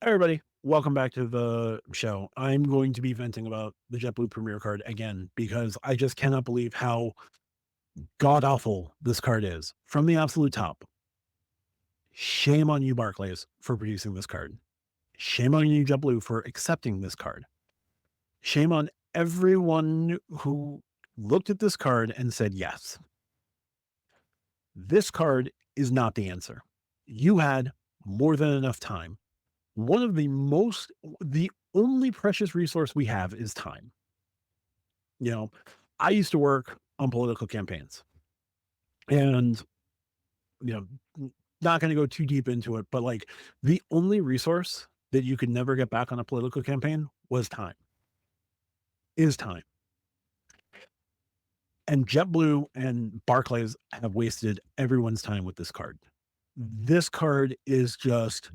Hi, everybody. Welcome back to the show. I'm going to be venting about the JetBlue Premier Card again because I just cannot believe how god awful this card is. From the absolute top, shame on you, Barclays, for producing this card. Shame on you, JetBlue, for accepting this card. Shame on everyone who looked at this card and said, yes, this card is not the answer. You had more than enough time. One of the only precious resource we have is time. You know, I used to work on political campaigns and, you know, not going to go too deep into it, but like the only resource that you could never get back on a political campaign was time, is time. And JetBlue and Barclays have wasted everyone's time with this card. This card is just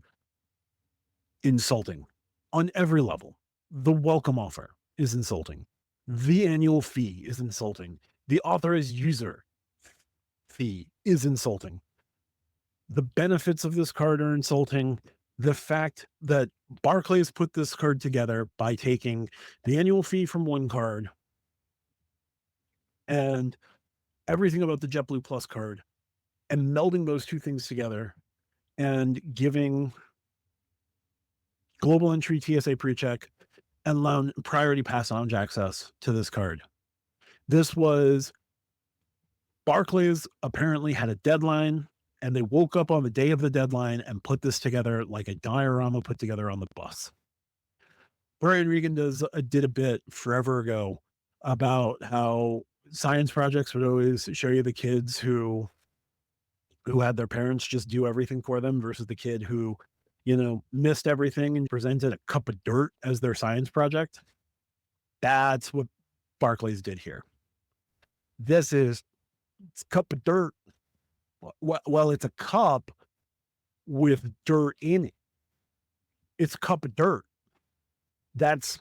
insulting on every level. The welcome offer is insulting. The annual fee is insulting. The authorized user fee is insulting. The benefits of this card are insulting. The fact that Barclays put this card together by taking the annual fee from one card and everything about the JetBlue Plus card and melding those two things together and giving global entry TSA pre-check and allowing priority pass lounge access to this card. This was Barclays apparently had a deadline and they woke up on the day of the deadline and put this together like a diorama put together on the bus. Brian Regan did a bit forever ago about how science projects would always show you the kids who had their parents just do everything for them versus the kid who, missed everything and presented a cup of dirt as their science project. That's what Barclays did here. It's a cup of dirt. Well, it's a cup with dirt in it. It's a cup of dirt. That's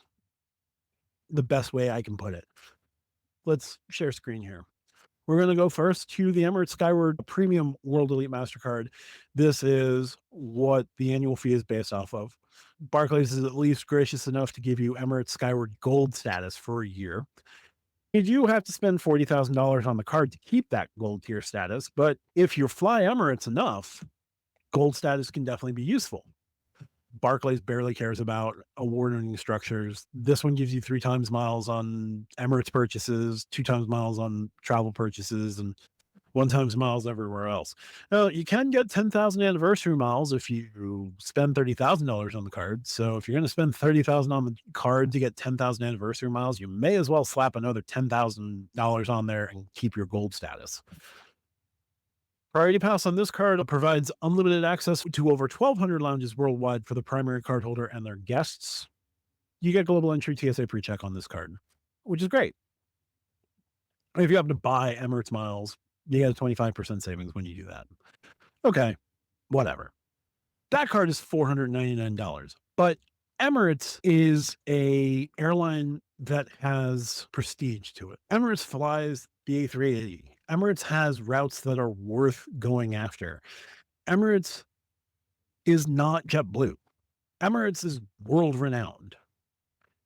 the best way I can put it. Let's share screen here. We're going to go first to the Emirates Skyward Premium World Elite MasterCard. This is what the annual fee is based off of. Barclays is at least gracious enough to give you Emirates Skyward Gold status for a year. You do have to spend $40,000 on the card to keep that gold tier status, but if you fly Emirates enough, gold status can definitely be useful. Barclays barely cares about award earning structures. This one gives you 3 times miles on Emirates purchases, 2 times miles on travel purchases, and 1 times miles everywhere else. Now, you can get 10,000 anniversary miles if you spend $30,000 on the card. So if you're going to spend 30,000 on the card to get 10,000 anniversary miles, you may as well slap another $10,000 on there and keep your gold status. Priority Pass on this card provides unlimited access to over 1,200 lounges worldwide for the primary card holder and their guests. You get global entry TSA pre-check on this card, which is great. If you happen to buy Emirates miles, you get a 25% savings when you do that. Okay, whatever. That card is $499, but Emirates is a airline that has prestige to it. Emirates flies the A380. Emirates has routes that are worth going after. Emirates is not JetBlue. Emirates is world renowned.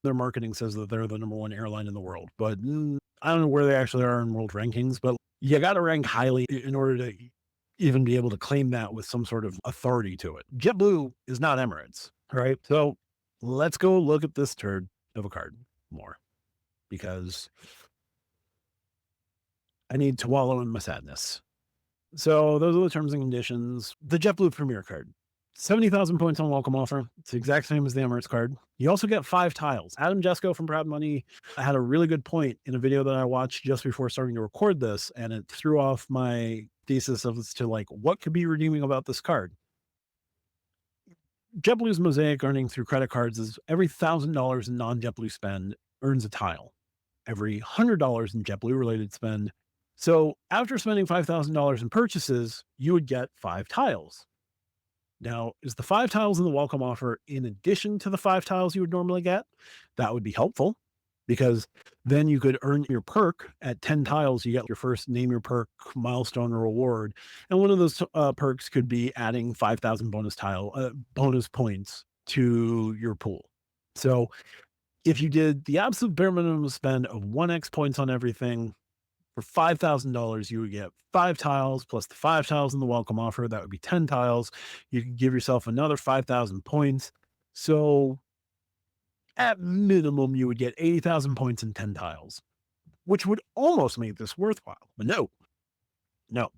Their marketing says that they're the number 1 airline in the world, but I don't know where they actually are in world rankings, but you got to rank highly in order to even be able to claim that with some sort of authority to it. JetBlue is not Emirates, right? So let's go look at this turd of a card more because I need to wallow in my sadness. So those are the terms and conditions. The JetBlue Premier Card, 70,000 points on welcome offer. It's the exact same as the Emirates card. You also get 5 tiles. Adam Jesko from Proud Money had a really good point in a video that I watched just before starting to record this, and it threw off my thesis as to like what could be redeeming about this card. JetBlue's mosaic earning through credit cards is every $1,000 in non-JetBlue spend earns a tile. Every $100 in JetBlue related spend. So after spending $5,000 in purchases, you would get 5 tiles. Now, is the 5 tiles in the welcome offer in addition to the 5 tiles you would normally get? That would be helpful because then you could earn your perk at 10 tiles. You get your first name your perk milestone reward. And one of those perks could be adding 5,000 bonus points to your pool. So if you did the absolute bare minimum spend of 1x points on everything for $5,000, you would get 5 tiles plus the 5 tiles in the welcome offer. That would be 10 tiles. You could give yourself another 5,000 points. So at minimum, you would get 80,000 points and 10 tiles, which would almost make this worthwhile. But no,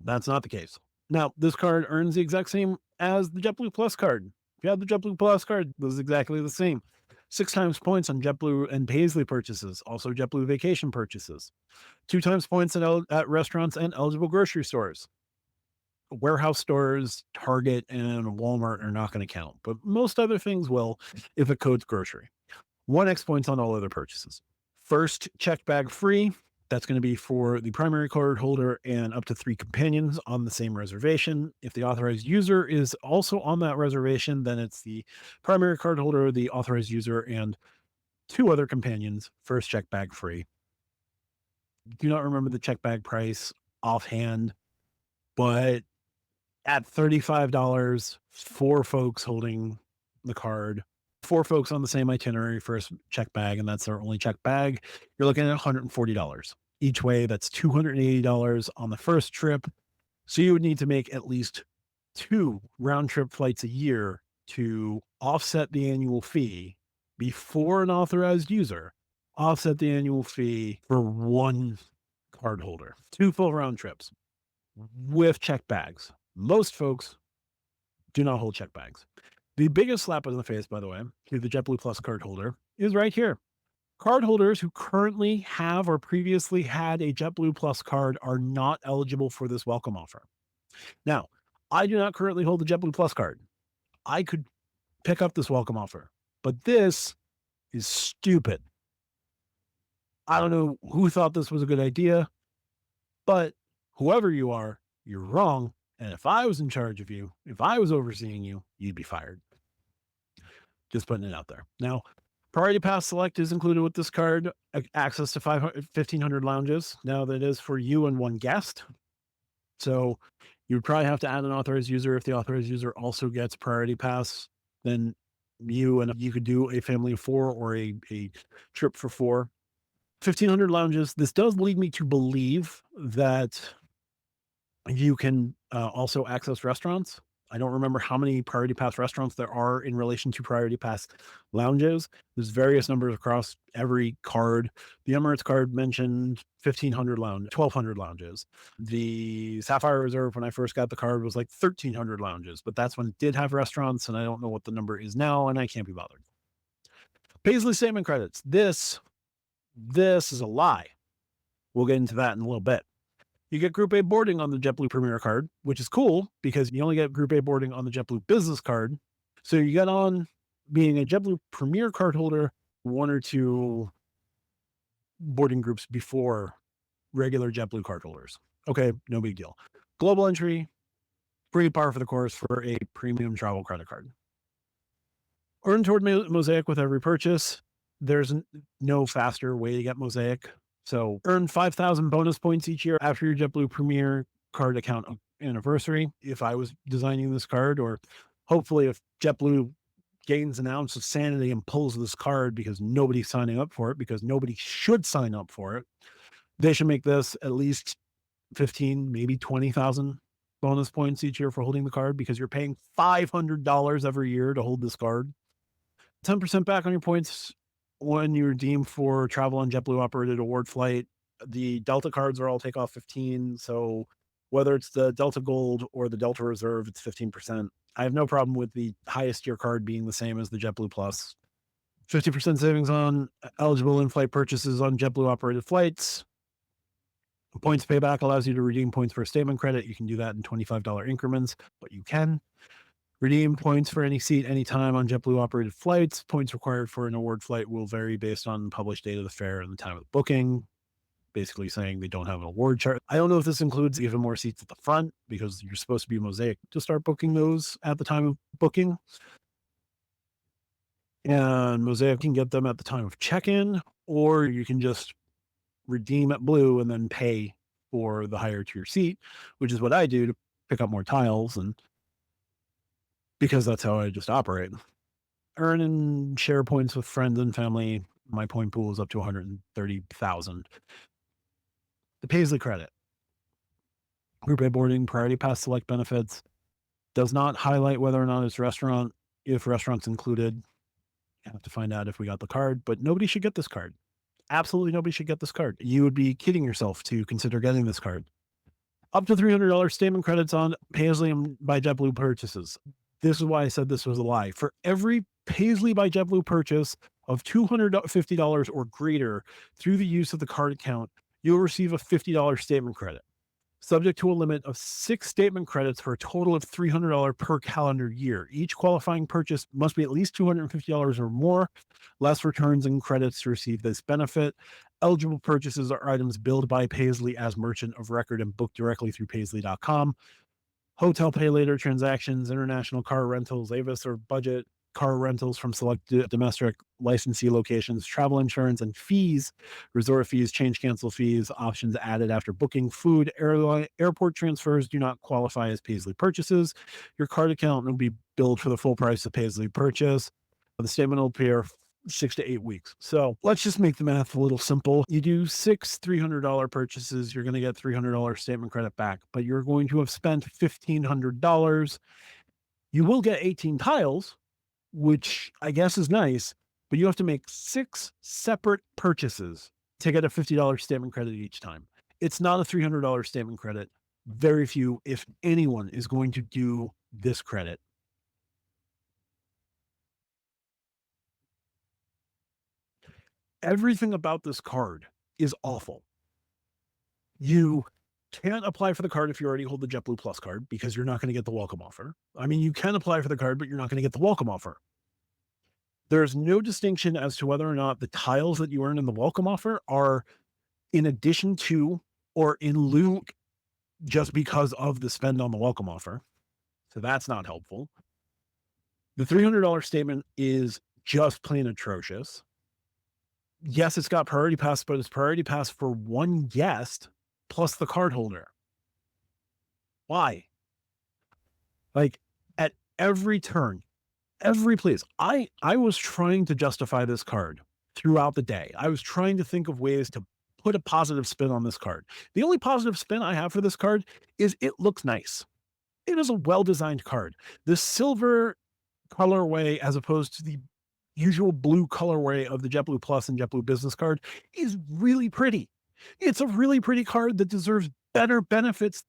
that's not the case. Now, this card earns the exact same as the JetBlue Plus card. If you have the JetBlue Plus card, this is exactly the same. 6 times points on JetBlue and Paisley purchases, also JetBlue vacation purchases. 2 times points at restaurants and eligible grocery stores. Warehouse stores, Target, and Walmart are not going to count, but most other things will if it codes grocery. 1x points on all other purchases. First checked bag free. That's going to be for the primary card holder and up to 3 companions on the same reservation. If the authorized user is also on that reservation, then it's the primary card holder, the authorized user, and 2 other companions. First check bag free. Do not remember the check bag price offhand, but at $35, 4 folks holding the card, 4 folks on the same itinerary, first check bag, and that's their only check bag, you're looking at $140 each way. That's $280 on the first trip. So you would need to make at least 2 round trip flights a year to offset the annual fee before an authorized user, offset the annual fee for 1 card holder. 2 full round trips with check bags. Most folks do not hold check bags. The biggest slap in the face, by the way, to the JetBlue Plus card holder is right here. Card holders who currently have or previously had a JetBlue Plus card are not eligible for this welcome offer. Now, I do not currently hold the JetBlue Plus card. I could pick up this welcome offer, but this is stupid. I don't know who thought this was a good idea, but whoever you are, you're wrong. And if I was in charge of you, if I was overseeing you, you'd be fired. Just putting it out there. Now, Priority Pass Select is included with this card, access to 1,500 lounges. Now that is for you and 1 guest. So you would probably have to add an authorized user. If the authorized user also gets Priority Pass, then you could do a family of 4 or a trip for 4. 1,500 lounges. This does lead me to believe that you can also access restaurants. I don't remember how many Priority Pass restaurants there are in relation to Priority Pass lounges. There's various numbers across every card. The Emirates card mentioned 1,200 lounges. The Sapphire Reserve, when I first got the card, was like 1,300 lounges, but that's when it did have restaurants, and I don't know what the number is now, and I can't be bothered. Paisley statement credits. This is a lie. We'll get into that in a little bit. You get Group A boarding on the JetBlue Premier Card, which is cool because you only get Group A boarding on the JetBlue Business Card. So you get on being a JetBlue Premier Card holder 1 or 2 boarding groups before regular JetBlue card holders. Okay, no big deal. Global entry, pretty par for the course for a premium travel credit card. Earn toward Mosaic with every purchase. There's no faster way to get Mosaic. So earn 5,000 bonus points each year after your JetBlue Premier Card account anniversary. If I was designing this card, or hopefully if JetBlue gains an ounce of sanity and pulls this card because nobody's signing up for it, because nobody should sign up for it, they should make this at least 15, maybe 20,000 bonus points each year for holding the card, because you're paying $500 every year to hold this card. 10% back on your points when you redeem for travel on JetBlue operated award flight. The Delta cards are all take off 15. So whether it's the Delta Gold or the Delta Reserve, it's 15%. I have no problem with the highest tier card being the same as the JetBlue Plus. 50% savings on eligible in-flight purchases on JetBlue operated flights. Points payback allows you to redeem points for a statement credit. You can do that in $25 increments, but you can redeem points for any seat, anytime on JetBlue operated flights. Points required for an award flight will vary based on the published date of the fare and the time of the booking. Basically saying they don't have an award chart. I don't know if this includes even more seats at the front, because you're supposed to be Mosaic to start booking those at the time of booking. And Mosaic can get them at the time of check-in, or you can just redeem at Blue and then pay for the higher tier seat, which is what I do to pick up more tiles, and because that's how I just operate. earn and share points with friends and family. My point pool is up to 130,000. The Paisley credit, group A boarding, priority pass select benefits, does not highlight whether or not it's restaurant. If restaurant's included, you have to find out if we got the card, but nobody should get this card. Absolutely nobody should get this card. You would be kidding yourself to consider getting this card. Up to $300 statement credits on Paisley and by JetBlue purchases. This is why I said this was a lie. For every Paisley by JetBlue purchase of $250 or greater through the use of the card account, you'll receive a $50 statement credit, subject to a limit of 6 statement credits for a total of $300 per calendar year. Each qualifying purchase must be at least $250 or more, less returns and credits to receive this benefit. Eligible purchases are items billed by Paisley as merchant of record and booked directly through paisley.com. Hotel pay later transactions, international car rentals, Avis or budget car rentals from select domestic licensee locations, travel insurance and fees, resort fees, change cancel fees, options added after booking, food, airport transfers do not qualify as Paisley purchases. Your card account will be billed for the full price of Paisley purchase. The statement will appear 6 to 8 weeks. So let's just make the math a little simple. You do 6 $300 purchases, you're going to get $300 statement credit back, but you're going to have spent $1,500. You will get 18 tiles, which I guess is nice, but you have to make 6 separate purchases to get a $50 statement credit each time. It's not a $300 statement credit. Very few, if anyone, is going to do this credit. Everything about this card is awful. You can't apply for the card if you already hold the JetBlue Plus card because you're not going to get the welcome offer. I mean, you can apply for the card, but you're not going to get the welcome offer. There's no distinction as to whether or not the tiles that you earn in the welcome offer are in addition to or in lieu just because of the spend on the welcome offer. So that's not helpful. The $300 statement is just plain atrocious. Yes, it's got priority pass, but it's priority pass for one guest plus the card holder. Why? Like at every turn, every place, I was trying to justify this card throughout the day. I was trying to think of ways to put a positive spin on this card. The only positive spin I have for this card is it looks nice. It is a well-designed card. The silver colorway, as opposed to the usual blue colorway of the JetBlue Plus and JetBlue Business card, is really pretty. It's a really pretty card that deserves better benefits.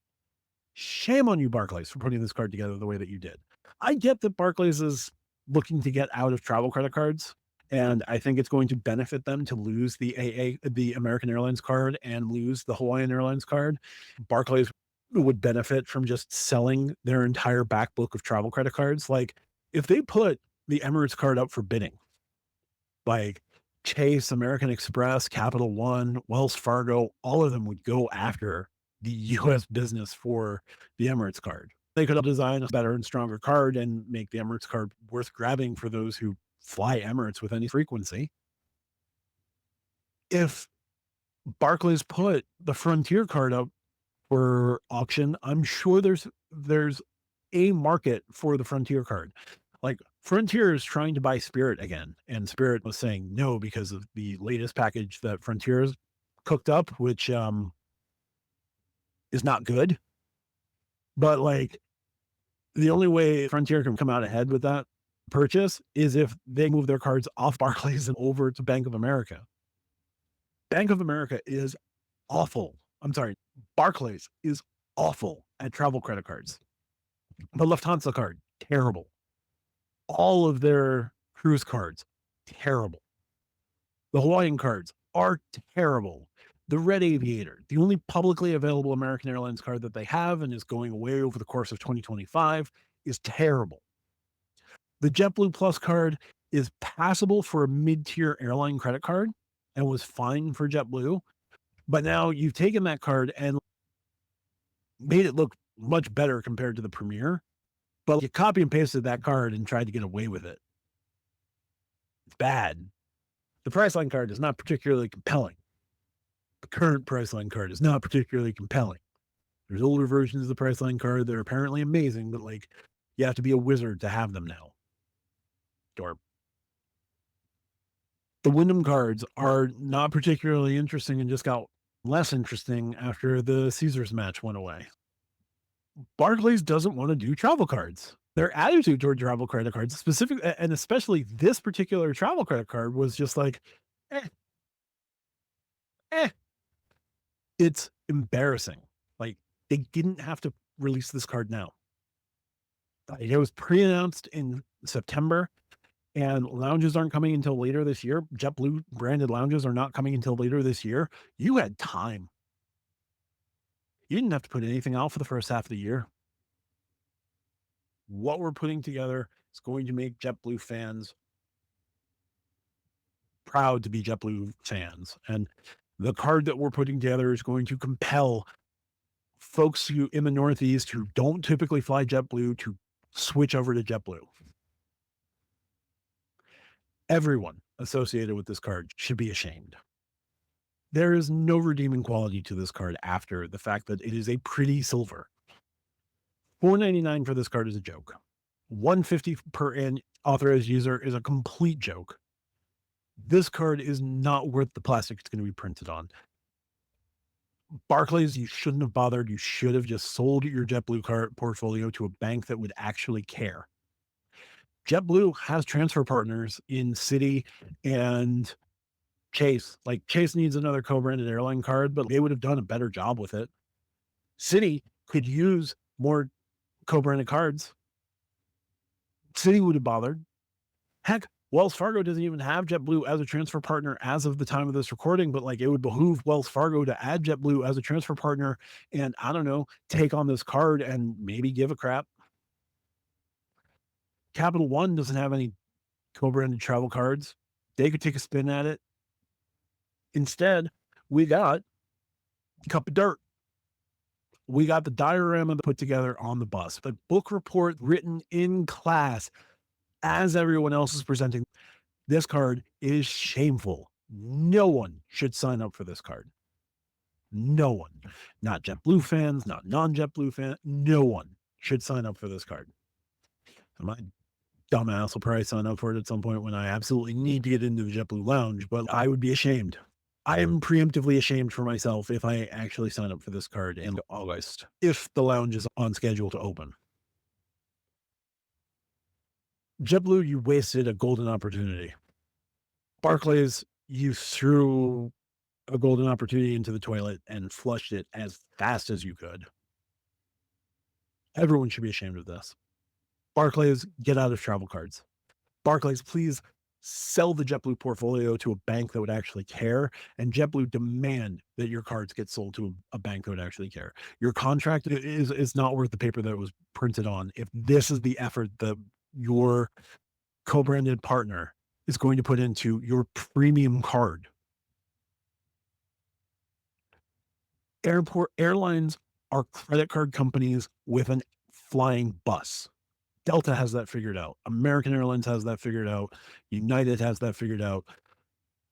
Shame on you, Barclays, for putting this card together the way that you did. I get that Barclays is looking to get out of travel credit cards, and I think it's going to benefit them to lose the American Airlines card and lose the Hawaiian Airlines card. Barclays would benefit from just selling their entire back book of travel credit cards. Like if they put the Emirates card up for bidding, like Chase, American Express, Capital One, Wells Fargo, all of them would go after the US business for the Emirates card. They could have designed a better and stronger card and make the Emirates card worth grabbing for those who fly Emirates with any frequency. If Barclays put the Frontier card up for auction, I'm sure there's a market for the Frontier card. Like Frontier is trying to buy Spirit again, and Spirit was saying no because of the latest package that Frontier has cooked up, which is not good. But like the only way Frontier can come out ahead with that purchase is if they move their cards off Barclays and over to Bank of America. Bank of America is awful. I'm sorry, Barclays is awful at travel credit cards. The Lufthansa card, terrible. All of their cruise cards, terrible. The Hawaiian cards are terrible. The Red Aviator, the only publicly available American Airlines card that they have and is going away over the course of 2025, is terrible. The JetBlue Plus card is passable for a mid-tier airline credit card and was fine for JetBlue. But now you've taken that card and made it look much better compared to the Premier. But you copy and pasted that card and tried to get away with it. It's bad. The Priceline card is not particularly compelling. The current Priceline card is not particularly compelling. There's older versions of the Priceline card that are apparently amazing, but like you have to be a wizard to have them now. Or The Wyndham cards are not particularly interesting and just got less interesting after the Caesars match went away. Barclays doesn't want to do travel cards. Their attitude toward travel credit cards, specific and especially this particular travel credit card, was just like, eh, eh. It's embarrassing. Like, they didn't have to release this card now. It was pre-announced in September, and lounges aren't coming until later this year. JetBlue branded lounges are not coming until later this year. You had time. You didn't have to put anything out for the first half of the year. What we're putting together is going to make JetBlue fans proud to be JetBlue fans. And the card that we're putting together is going to compel folks who in the Northeast who don't typically fly JetBlue to switch over to JetBlue. Everyone associated with this card should be ashamed. There is no redeeming quality to this card after the fact that it is a pretty silver. $4.99 for this card is a joke. $150 per authorized user is a complete joke. This card is not worth the plastic it's going to be printed on. Barclays, you shouldn't have bothered. You should have just sold your JetBlue card portfolio to a bank that would actually care. JetBlue has transfer partners in Citi and Chase. Like, Chase needs another co-branded airline card, but they would have done a better job with it. Citi could use more co-branded cards. Citi would have bothered. Heck, Wells Fargo doesn't even have JetBlue as a transfer partner as of the time of this recording, but like, it would behoove Wells Fargo to add JetBlue as a transfer partner and, I don't know, take on this card and maybe give a crap. Capital One doesn't have any co-branded travel cards. They could take a spin at it. Instead, we got a cup of dirt. We got the diorama put together on the bus, the book report written in class as everyone else is presenting. This card is shameful. No one should sign up for this card. No one. Not JetBlue fans, not non-JetBlue fans. No one should sign up for this card. My dumbass will probably sign up for it at some point when I absolutely need to get into the JetBlue lounge, but I would be ashamed. I am preemptively ashamed for myself if I actually sign up for this card in August, if the lounge is on schedule to open. JetBlue, you wasted a golden opportunity. Barclays, you threw a golden opportunity into the toilet and flushed it as fast as you could. Everyone should be ashamed of this. Barclays, get out of travel cards. Barclays, please sell the JetBlue portfolio to a bank that would actually care, and JetBlue demand that your cards get sold to a bank that would actually care. Your contract is not worth the paper that it was printed on if this is the effort that your co-branded partner is going to put into your premium card. Airlines are credit card companies with a flying bus. Delta has that figured out. American Airlines has that figured out. United has that figured out.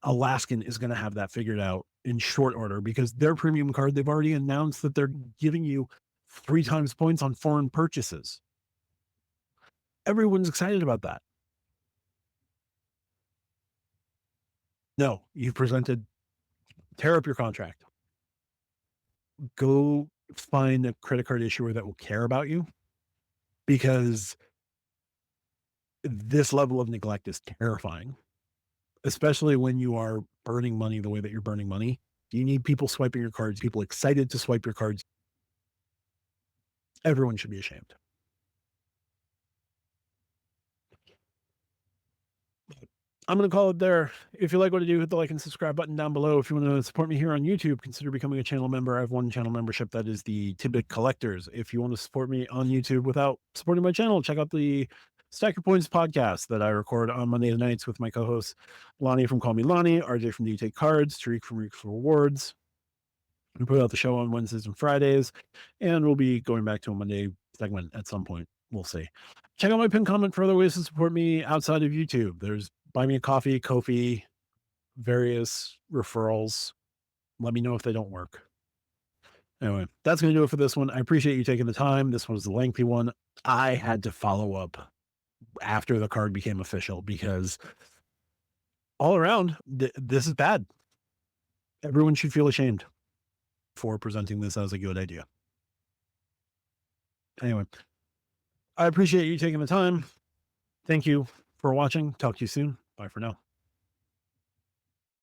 Alaskan is going to have that figured out in short order because their premium card, they've already announced that they're giving you 3 times points on foreign purchases. Everyone's excited about that. No, you've presented, tear up your contract. Go find a credit card issuer that will care about you, because this level of neglect is terrifying, especially when you are burning money the way that you're burning money. You need people swiping your cards, people excited to swipe your cards. Everyone should be ashamed. I'm going to call it there. If you like what I do, hit the like and subscribe button down below. If you want to support me here on YouTube, consider becoming a channel member. I have one channel membership that is the Tidbit Collectors. If you want to support me on YouTube without supporting my channel, check out the Stack Your Points podcast that I record on Monday nights with my co-hosts, Lonnie from Call Me Lonnie, RJ from Do You Take Cards, Tariq from Reeks Rewards. We put out the show on Wednesdays and Fridays, and we'll be going back to a Monday segment at some point. We'll see. Check out my pinned comment for other ways to support me outside of YouTube. There's Buy Me a Coffee, Ko-fi, various referrals. Let me know if they don't work. Anyway, that's going to do it for this one. I appreciate you taking the time. This was a lengthy one. I had to follow up after the card became official because all around, this is bad. Everyone should feel ashamed for presenting this as a good idea. Anyway, I appreciate you taking the time. Thank you for watching. Talk to you soon. Bye for now.